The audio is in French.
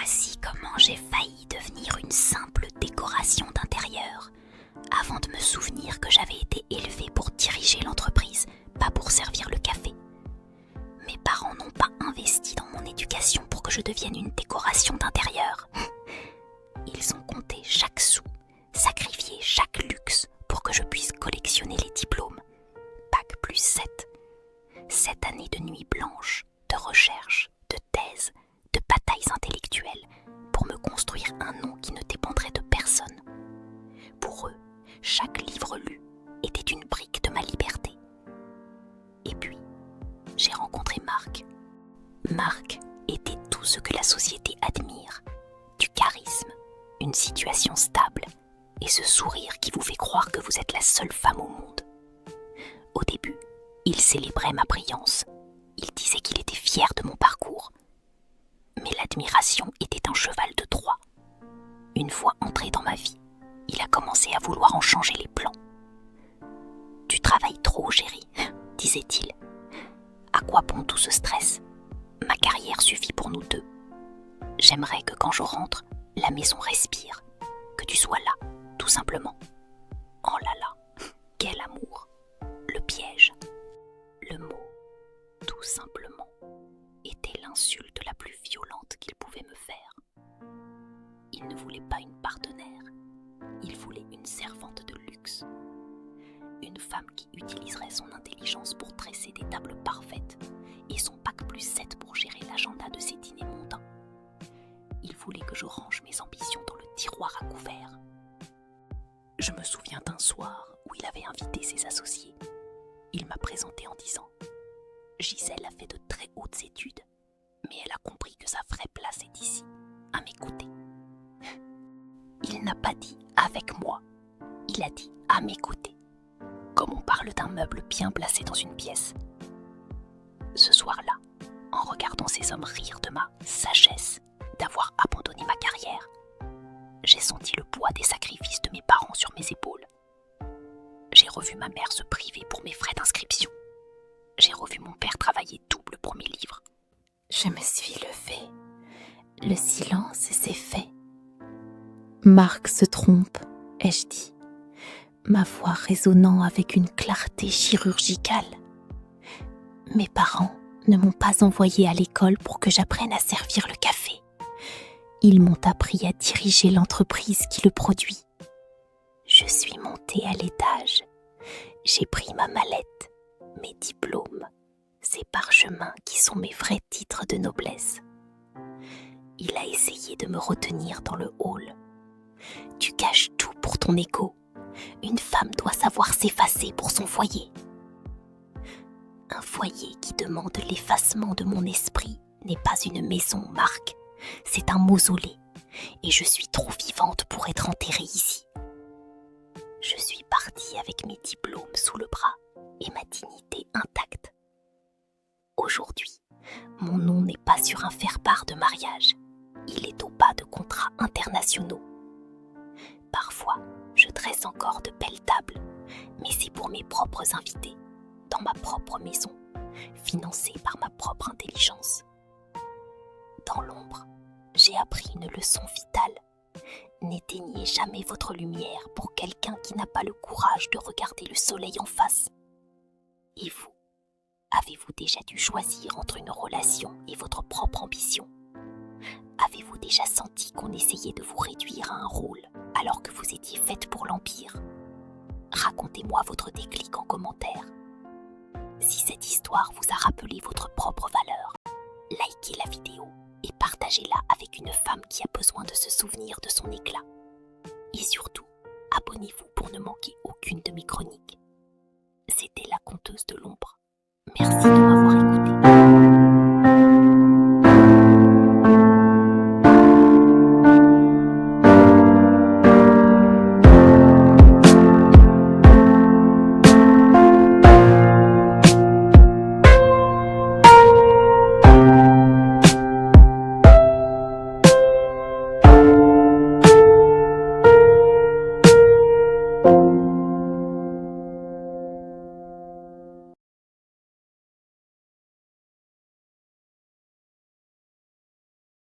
Voici comment j'ai failli devenir une simple décoration d'intérieur, avant de me souvenir que j'avais été élevée pour diriger l'entreprise, pas pour servir le café. Mes parents n'ont pas investi dans mon éducation pour que je devienne une décoration d'intérieur. Ils ont compté chaque sou, sacrifié chaque luxe pour que je puisse collectionner les diplômes. Bac plus 7. 7 années de nuits blanches, de recherche, de thèse, de batailles intellectuelles pour me construire un nom qui ne dépendrait de personne. Pour eux, chaque livre lu était une brique de ma liberté. Et puis, j'ai rencontré Marc. Marc était tout ce que la société admire. Du charisme, une situation stable et ce sourire qui vous fait croire que vous êtes la seule femme au monde. Au début, il célébrait ma brillance. Il disait qu'il était fier de mon parcours. Mais l'admiration était un cheval de Troie. Une fois entré dans ma vie, il a commencé à vouloir en changer les plans. « Tu travailles trop, chérie, » disait-il. « À quoi bon tout ce stress ? Ma carrière suffit pour nous deux. J'aimerais que quand je rentre, la maison respire, que tu sois là, tout simplement. » Oh là là, quel amour! Le piège, le mot « tout simplement » était l'insulte la plus violente qu'il pouvait me faire. Il ne voulait pas une partenaire, il voulait une servante de luxe. Une femme qui utiliserait son intelligence pour tresser des tables parfaites et son bac plus 7 pour gérer l'agenda de ses dîners mondains. Il voulait que je range mes ambitions dans le tiroir à couvert. Je me souviens d'un soir où il avait invité ses associés. Il m'a présenté en disant « Gisèle a fait de très hautes études, mais elle a compris que sa vraie place est ici, à mes côtés. » Il n'a pas dit « avec moi », il a dit « à mes côtés », comme on parle d'un meuble bien placé dans une pièce. Ce soir-là, en regardant ces hommes rire de ma sagesse d'avoir abandonné ma carrière, j'ai senti le poids des sacrifices de mes parents sur mes épaules. J'ai revu ma mère se priver pour mes frais d'inscription. J'ai revu mon père travailler double pour mes livres. Je me suis levée. Le silence s'est fait. Marc se trompe, ai-je dit, ma voix résonnant avec une clarté chirurgicale. Mes parents ne m'ont pas envoyée à l'école pour que j'apprenne à servir le café. Ils m'ont appris à diriger l'entreprise qui le produit. Je suis montée à l'étage. J'ai pris ma mallette, mes diplômes, ces parchemins qui sont mes vrais titres de noblesse. Il a essayé de me retenir dans le hall. Tu caches tout pour ton égo. Une femme doit savoir s'effacer pour son foyer. Un foyer qui demande l'effacement de mon esprit n'est pas une maison, Marc. C'est un mausolée. Et je suis trop vivante pour être enterrée ici. Je suis partie avec mes diplômes sous le bras et ma dignité intacte. Aujourd'hui, mon nom n'est pas sur un faire-part de mariage. Il est au bas de contrats internationaux. Parfois, je dresse encore de belles tables, mais c'est pour mes propres invités, dans ma propre maison, financée par ma propre intelligence. Dans l'ombre, j'ai appris une leçon vitale. N'éteignez jamais votre lumière pour quelqu'un qui n'a pas le courage de regarder le soleil en face. Et vous, avez-vous déjà dû choisir entre une relation et votre propre ambition ? Avez-vous déjà senti qu'on essayait de vous réduire à un rôle alors que vous étiez faite pour l'empire ? Racontez-moi votre déclic en commentaire. Si cette histoire vous a rappelé votre propre valeur, likez la vidéo et partagez-la avec une femme qui a besoin de se souvenir de son éclat. Et surtout, abonnez-vous pour ne manquer aucune de mes chroniques. C'était la conteuse de l'ombre. Merci de m'avoir écouté.